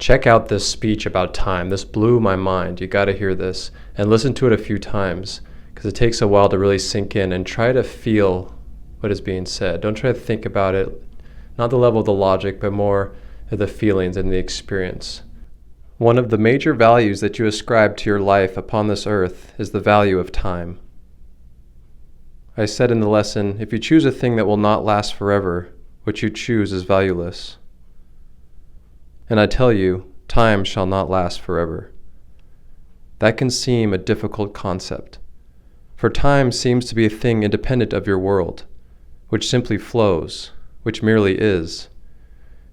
Check out this speech about time. This blew my mind. You got to hear this and listen to it a few times because it takes a while to really sink in and try to feel what is being said. Don't try to think about it, not the level of the logic, but more of the feelings and the experience. One of the major values that you ascribe to your life upon this earth is the value of time. I said in the lesson, if you choose a thing that will not last forever, what you choose is valueless. And I tell you, time shall not last forever. That can seem a difficult concept, for time seems to be a thing independent of your world, which simply flows, which merely is.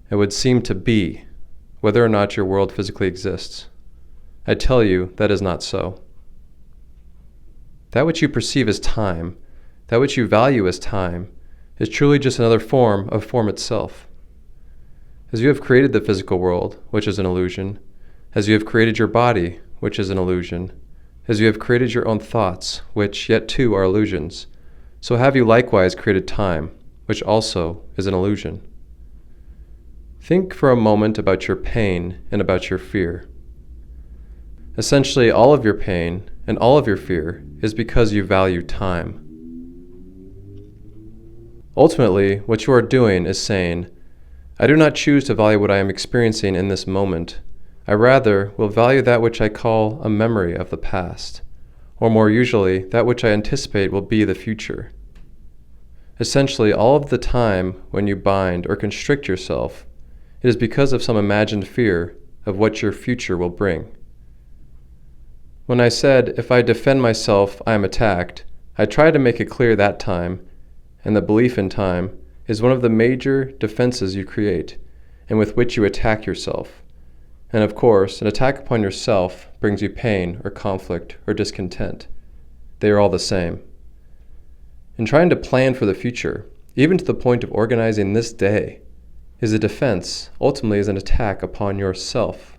It would seem to be, whether or not your world physically exists. I tell you, that is not so. That which you perceive as time, that which you value as time, is truly just another form of form itself. As you have created the physical world, which is an illusion, as you have created your body, which is an illusion, as you have created your own thoughts, which yet too are illusions, so have you likewise created time, which also is an illusion. Think for a moment about your pain and about your fear. Essentially, all of your pain and all of your fear is because you value time. Ultimately, what you are doing is saying, I do not choose to value what I am experiencing in this moment. I rather will value that which I call a memory of the past, or more usually, that which I anticipate will be the future. Essentially, all of the time when you bind or constrict yourself, it is because of some imagined fear of what your future will bring. When I said, if I defend myself, I am attacked, I tried to make it clear that time, and the belief in time, is one of the major defenses you create, and with which you attack yourself. And of course, an attack upon yourself brings you pain or conflict or discontent. They are all the same. In trying to plan for the future, even to the point of organizing this day, is a defense, ultimately is an attack upon yourself,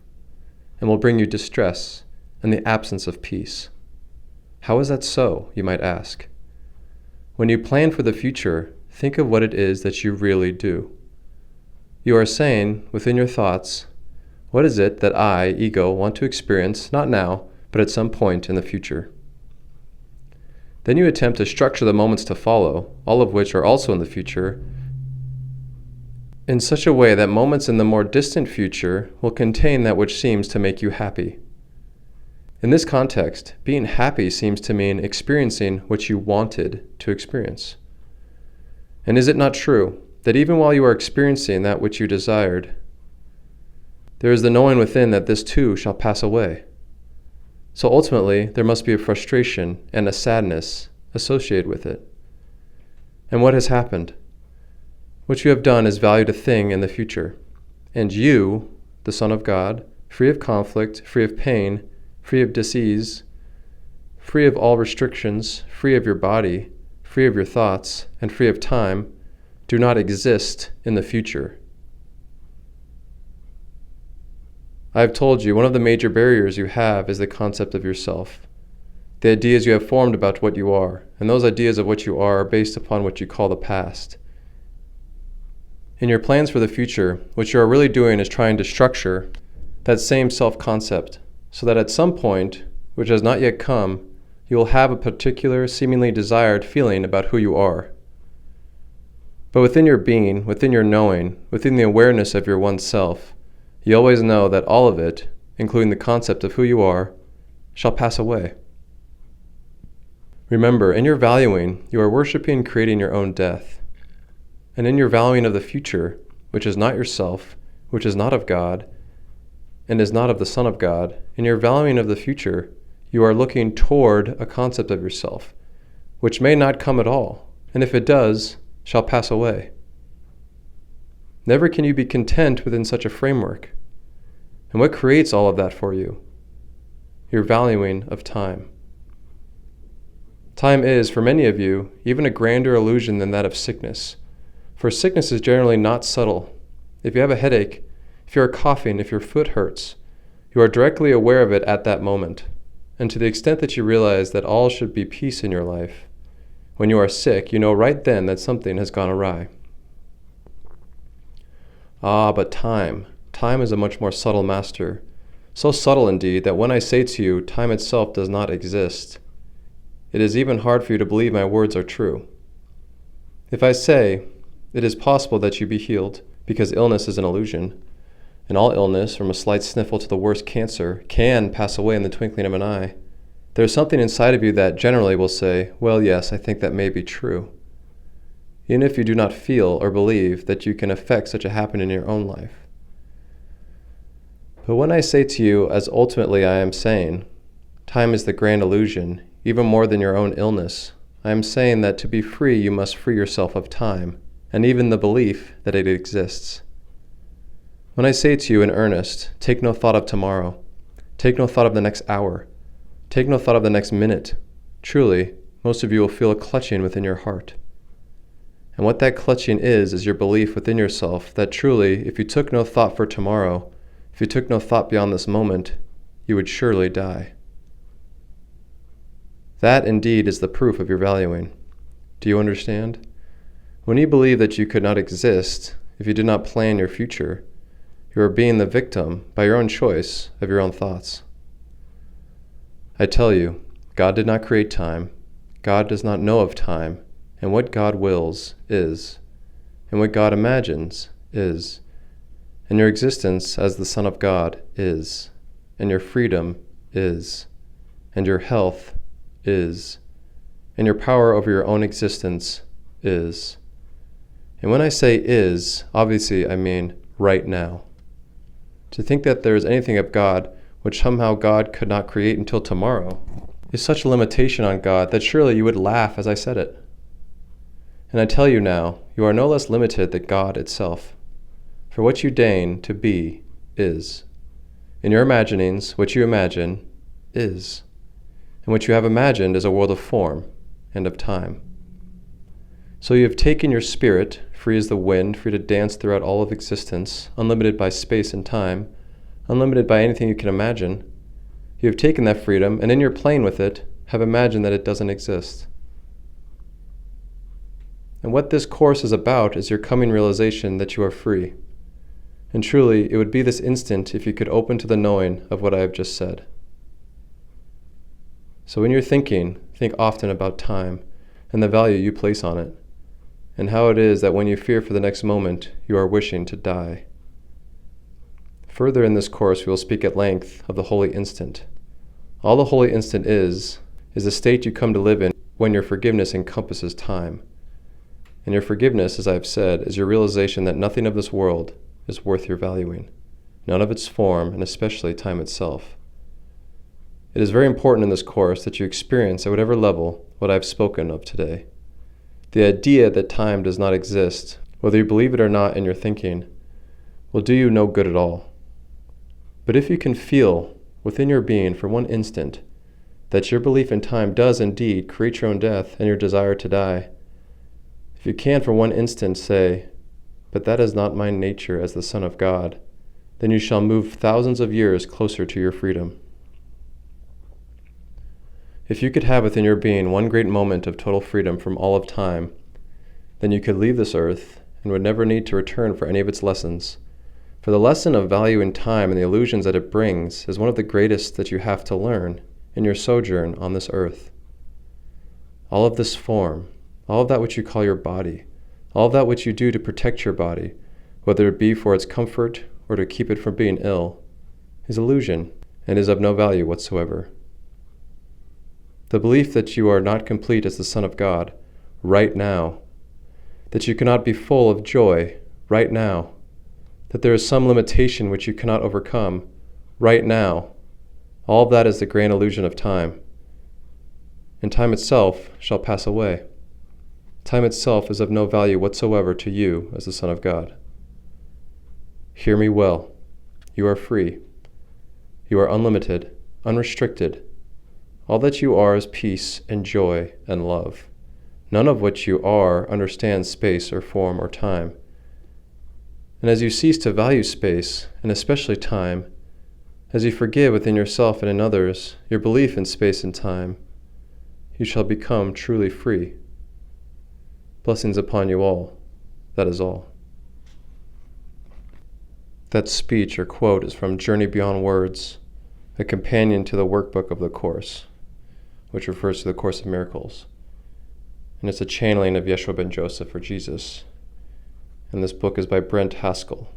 and will bring you distress and the absence of peace. How is that so, you might ask? When you plan for the future, think of what it is that you really do. You are saying, within your thoughts, what is it that I, ego, want to experience, not now, but at some point in the future? Then you attempt to structure the moments to follow, all of which are also in the future, in such a way that moments in the more distant future will contain that which seems to make you happy. In this context, being happy seems to mean experiencing what you wanted to experience. And is it not true that even while you are experiencing that which you desired, there is the knowing within that this too shall pass away? So ultimately, there must be a frustration and a sadness associated with it. And what has happened? What you have done is valued a thing in the future. And you, the Son of God, free of conflict, free of pain, free of disease, free of all restrictions, free of your body, free of your thoughts, and free of time, do not exist in the future. I have told you one of the major barriers you have is the concept of yourself, the ideas you have formed about what you are, and those ideas of what you are based upon what you call the past. In your plans for the future, what you are really doing is trying to structure that same self-concept so that at some point, which has not yet come, you will have a particular, seemingly desired feeling about who you are. But within your being, within your knowing, within the awareness of your one self, you always know that all of it, including the concept of who you are, shall pass away. Remember, in your valuing, you are worshiping and creating your own death. And in your valuing of the future, which is not yourself, which is not of God, and is not of the Son of God, in your valuing of the future, you are looking toward a concept of yourself, which may not come at all, and if it does, shall pass away. Never can you be content within such a framework. And what creates all of that for you? Your valuing of time. Time is, for many of you, even a grander illusion than that of sickness. For sickness is generally not subtle. If you have a headache, if you are coughing, if your foot hurts, you are directly aware of it at that moment. And to the extent that you realize that all should be peace in your life, when you are sick, you know right then that something has gone awry. Ah, but time time is a much more subtle master, so subtle indeed that when I say to you, time itself does not exist, it is even hard for you to believe my words are true. If I say, it is possible that you be healed, because illness is an illusion, and all illness, from a slight sniffle to the worst cancer, can pass away in the twinkling of an eye, there is something inside of you that generally will say, well, yes, I think that may be true, even if you do not feel or believe that you can affect such a happening in your own life. But when I say to you, as ultimately I am saying, time is the grand illusion, even more than your own illness, I am saying that to be free you must free yourself of time, and even the belief that it exists. When I say to you in earnest, take no thought of tomorrow, take no thought of the next hour, take no thought of the next minute, truly, most of you will feel a clutching within your heart. And what that clutching is your belief within yourself that truly, if you took no thought for tomorrow, if you took no thought beyond this moment, you would surely die. That indeed is the proof of your valuing. Do you understand? When you believe that you could not exist if you did not plan your future, you are being the victim, by your own choice, of your own thoughts. I tell you, God did not create time, God does not know of time, and what God wills is, and what God imagines is, and your existence as the Son of God is, and your freedom is, and your health is, and your power over your own existence is. And when I say is, obviously I mean right now. To think that there is anything of God which somehow God could not create until tomorrow is such a limitation on God that surely you would laugh as I said it. And I tell you now, you are no less limited than God itself. For what you deign to be is. In your imaginings, what you imagine is. And what you have imagined is a world of form and of time. So you have taken your spirit, free as the wind, free to dance throughout all of existence, unlimited by space and time, unlimited by anything you can imagine. You have taken that freedom, and in your playing with it, have imagined that it doesn't exist. And what this course is about is your coming realization that you are free. And truly, it would be this instant if you could open to the knowing of what I have just said. So when you're thinking, think often about time and the value you place on it, and how it is that when you fear for the next moment, you are wishing to die. Further in this course, we will speak at length of the holy instant. All the holy instant is the state you come to live in when your forgiveness encompasses time. And your forgiveness, as I have said, is your realization that nothing of this world is worth your valuing, none of its form, and especially time itself. It is very important in this course that you experience at whatever level what I have spoken of today. The idea that time does not exist, whether you believe it or not in your thinking, will do you no good at all. But if you can feel within your being for one instant that your belief in time does indeed create your own death and your desire to die, if you can for one instant say, but that is not my nature as the Son of God, then you shall move thousands of years closer to your freedom. If you could have within your being one great moment of total freedom from all of time, then you could leave this earth and would never need to return for any of its lessons. For the lesson of valuing time and the illusions that it brings is one of the greatest that you have to learn in your sojourn on this earth. All of this form, all of that which you call your body, all of that which you do to protect your body, whether it be for its comfort or to keep it from being ill, is illusion and is of no value whatsoever. The belief that you are not complete as the Son of God right now, that you cannot be full of joy right now, that there is some limitation which you cannot overcome right now, all of that is the grand illusion of time. And time itself shall pass away. Time itself is of no value whatsoever to you as the Son of God. Hear me well. You are free. You are unlimited, unrestricted. All that you are is peace and joy and love. None of what you are understands space or form or time. And as you cease to value space, and especially time, as you forgive within yourself and in others your belief in space and time, you shall become truly free. Blessings upon you all. That is all. That speech or quote is from Journey Beyond Words, a companion to the workbook of the Course, which refers to the Course of Miracles. And it's a channeling of Yeshua ben Joseph, or Jesus. And this book is by Brent Haskell.